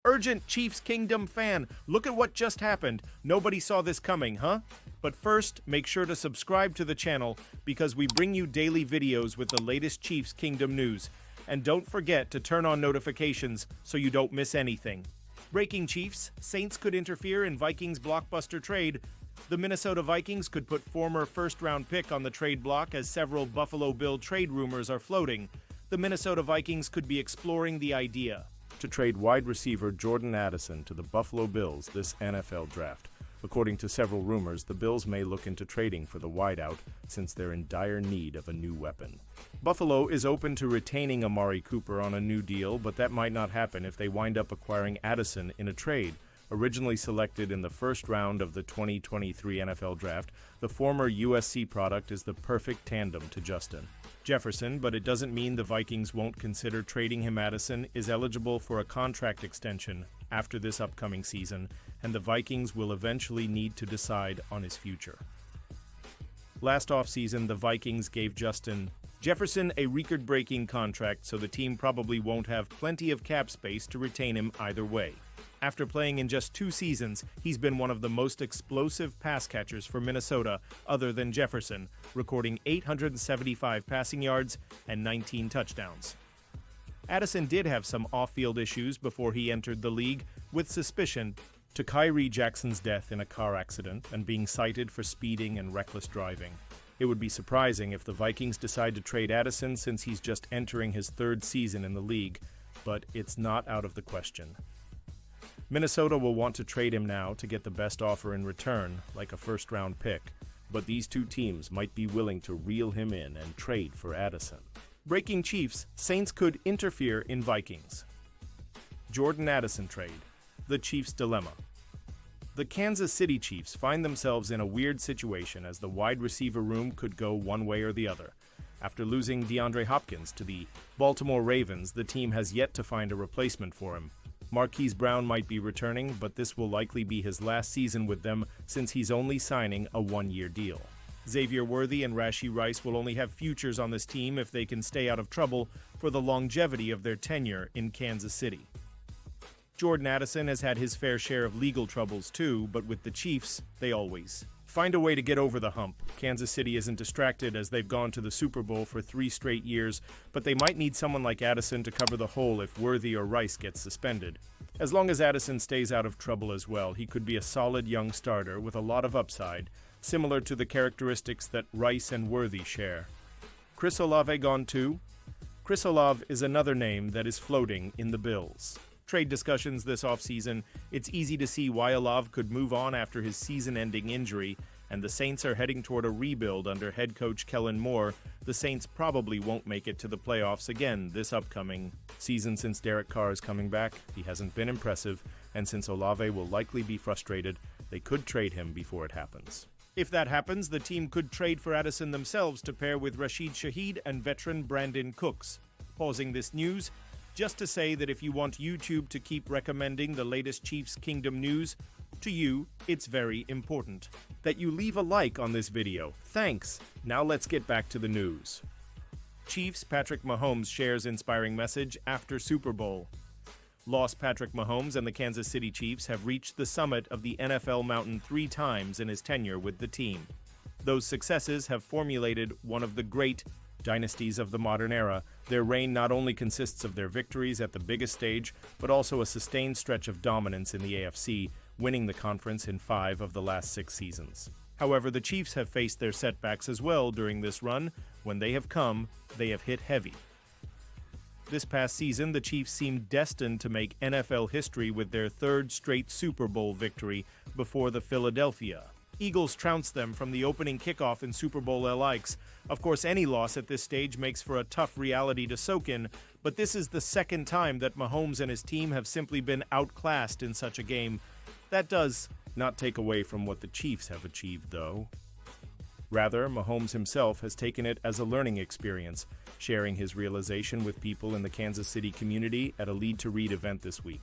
Urgent Chiefs Kingdom fan, look at what just happened. Nobody saw this coming, huh? But first, make sure to subscribe to the channel because we bring you daily videos with the latest Chiefs Kingdom news. And don't forget to turn on notifications so you don't miss anything. Breaking Chiefs, Saints could interfere in Vikings blockbuster trade. The Minnesota Vikings could put former first-round pick on the trade block as several Buffalo Bill trade rumors are floating. The Minnesota Vikings could be exploring the idea to trade wide receiver Jordan Addison to the Buffalo Bills this NFL draft. According to several rumors, the Bills may look into trading for the wideout since they're in dire need of a new weapon. Buffalo is open to retaining Amari Cooper on a new deal, but that might not happen if they wind up acquiring Addison in a trade. Originally selected in the first round of the 2023 NFL Draft, the former USC product is the perfect tandem to Justin Jefferson, but it doesn't mean the Vikings won't consider trading him. Addison is eligible for a contract extension after this upcoming season, and the Vikings will eventually need to decide on his future. Last offseason, the Vikings gave Justin Jefferson a record-breaking contract, so the team probably won't have plenty of cap space to retain him either way. After playing in just 2 seasons, he's been one of the most explosive pass catchers for Minnesota other than Jefferson, recording 875 passing yards and 19 touchdowns. Addison did have some off-field issues before he entered the league, with suspicion to Kyrie Jackson's death in a car accident and being cited for speeding and reckless driving. It would be surprising if the Vikings decide to trade Addison since he's just entering his 3rd season in the league, but it's not out of the question. Minnesota will want to trade him now to get the best offer in return, like a first-round pick, but these two teams might be willing to reel him in and trade for Addison. Breaking Chiefs, Saints could interfere in Vikings. Jordan Addison trade, the Chiefs' dilemma. The Kansas City Chiefs find themselves in a weird situation as the wide receiver room could go one way or the other. After losing DeAndre Hopkins to the Baltimore Ravens, the team has yet to find a replacement for him. Marquise Brown might be returning, but this will likely be his last season with them since he's only signing a 1-year deal. Xavier Worthy and Rashee Rice will only have futures on this team if they can stay out of trouble for the longevity of their tenure in Kansas City. Jordan Addison has had his fair share of legal troubles too, but with the Chiefs, they always find a way to get over the hump. Kansas City isn't distracted as they've gone to the Super Bowl for 3 straight years, but they might need someone like Addison to cover the hole if Worthy or Rice gets suspended. As long as Addison stays out of trouble as well, he could be a solid young starter with a lot of upside, similar to the characteristics that Rice and Worthy share. Chris Olave gone too? Chris Olave is another name that is floating in the Bills trade discussions this offseason. It's easy to see why Olave could move on after his season-ending injury, and the Saints are heading toward a rebuild under head coach Kellen Moore. The Saints probably won't make it to the playoffs again this upcoming season since Derek Carr is coming back. He hasn't been impressive, and since Olave will likely be frustrated, they could trade him before it happens. If that happens, the team could trade for Addison themselves to pair with Rashid Shaheed and veteran Brandon Cooks. Pausing this news, just to say that if you want YouTube to keep recommending the latest Chiefs Kingdom news to you, it's very important that you leave a like on this video. Thanks. Now let's get back to the news. Chiefs Patrick Mahomes shares inspiring message after Super Bowl. Lost Patrick Mahomes and the Kansas City Chiefs have reached the summit of the NFL mountain 3 times in his tenure with the team. Those successes have formulated one of the great dynasties of the modern era. Their reign not only consists of their victories at the biggest stage, but also a sustained stretch of dominance in the AFC, winning the conference in 5 of the last 6 seasons. However, the Chiefs have faced their setbacks as well during this run. When they have come, they have hit heavy. This past season, the Chiefs seemed destined to make NFL history with their 3rd straight Super Bowl victory before the Philadelphia Eagles trounced them from the opening kickoff in Super Bowl LX. Of course, any loss at this stage makes for a tough reality to soak in, but this is the 2nd time that Mahomes and his team have simply been outclassed in such a game. That does not take away from what the Chiefs have achieved, though. Rather, Mahomes himself has taken it as a learning experience, sharing his realization with people in the Kansas City community at a Lead to Read event this week.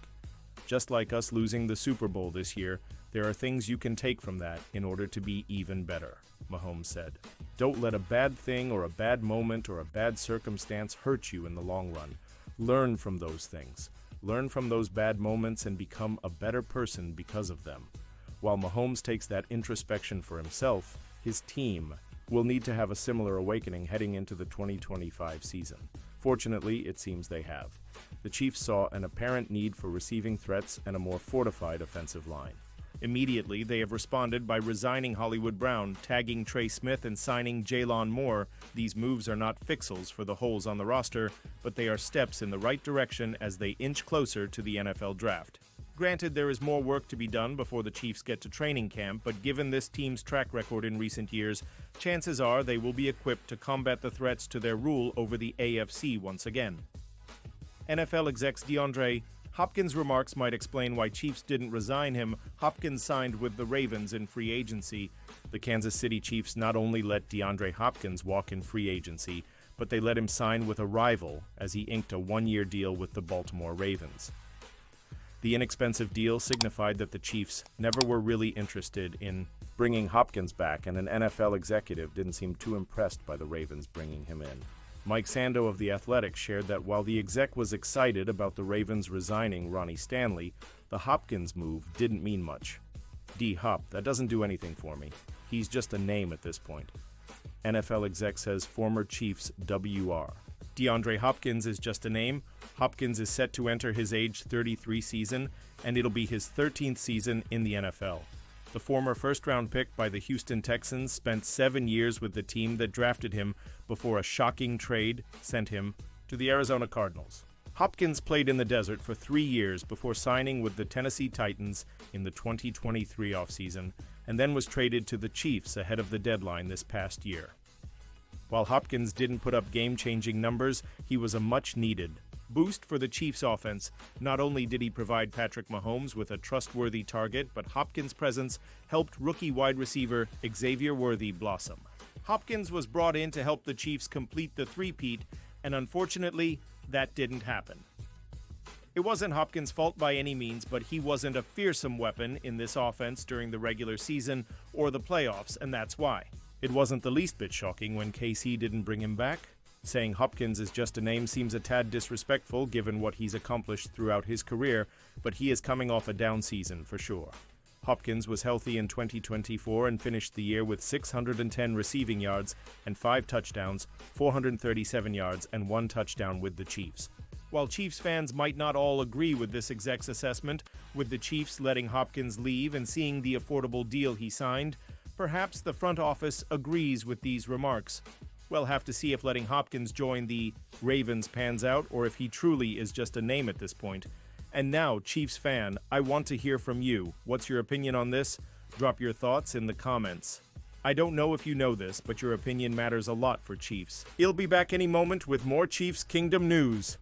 Just like us losing the Super Bowl this year, there are things you can take from that in order to be even better, Mahomes said. Don't let a bad thing or a bad moment or a bad circumstance hurt you in the long run. Learn from those things. learn from those bad moments, and become a better person because of them. While Mahomes takes that introspection for himself, his team will need to have a similar awakening heading into the 2025 season. Fortunately, it seems they have. The Chiefs saw an apparent need for receiving threats and a more fortified offensive line. Immediately, they have responded by resigning Hollywood Brown, tagging Trey Smith, and signing Jaylon Moore. These moves are not fixals for the holes on the roster, but they are steps in the right direction as they inch closer to the NFL draft. Granted, there is more work to be done before the Chiefs get to training camp, but given this team's track record in recent years, chances are they will be equipped to combat the threats to their rule over the AFC once again. NFL execs DeAndre Hopkins' remarks might explain why Chiefs didn't resign him. Hopkins signed with the Ravens in free agency. The Kansas City Chiefs not only let DeAndre Hopkins walk in free agency, but they let him sign with a rival as he inked a one-year deal with the Baltimore Ravens. The inexpensive deal signified that the Chiefs never were really interested in bringing Hopkins back, and an NFL executive didn't seem too impressed by the Ravens bringing him in. Mike Sando of The Athletic shared that while the exec was excited about the Ravens resigning Ronnie Stanley, the Hopkins move didn't mean much. D-Hop, that doesn't do anything for me. He's just a name at this point. NFL exec says former Chiefs WR. DeAndre Hopkins is just a name. Hopkins is set to enter his age 33 season, and it'll be his 13th season in the NFL. The former first-round pick by the Houston Texans spent 7 years with the team that drafted him before a shocking trade sent him to the Arizona Cardinals. Hopkins played in the desert for 3 years before signing with the Tennessee Titans in the 2023 offseason, and then was traded to the Chiefs ahead of the deadline this past year. While Hopkins didn't put up game-changing numbers, he was a much-needed boost for the Chiefs' offense. Not only did he provide Patrick Mahomes with a trustworthy target, but Hopkins' presence helped rookie wide receiver Xavier Worthy blossom. Hopkins was brought in to help the Chiefs complete the three-peat, and unfortunately, that didn't happen. It wasn't Hopkins' fault by any means, but he wasn't a fearsome weapon in this offense during the regular season or the playoffs, and that's why. It wasn't the least bit shocking when KC didn't bring him back. Saying Hopkins is just a name seems a tad disrespectful given what he's accomplished throughout his career, but he is coming off a down season for sure. Hopkins was healthy in 2024 and finished the year with 610 receiving yards and 5 touchdowns, 437 yards, and 1 touchdown with the Chiefs. While Chiefs fans might not all agree with this exec's assessment, with the Chiefs letting Hopkins leave and seeing the affordable deal he signed, perhaps the front office agrees with these remarks. We'll have to see if letting Hopkins join the Ravens pans out or if he truly is just a name at this point. And now, Chiefs fan, I want to hear from you. What's your opinion on this? Drop your thoughts in the comments. I don't know if you know this, but your opinion matters a lot for Chiefs. He'll be back any moment with more Chiefs Kingdom news.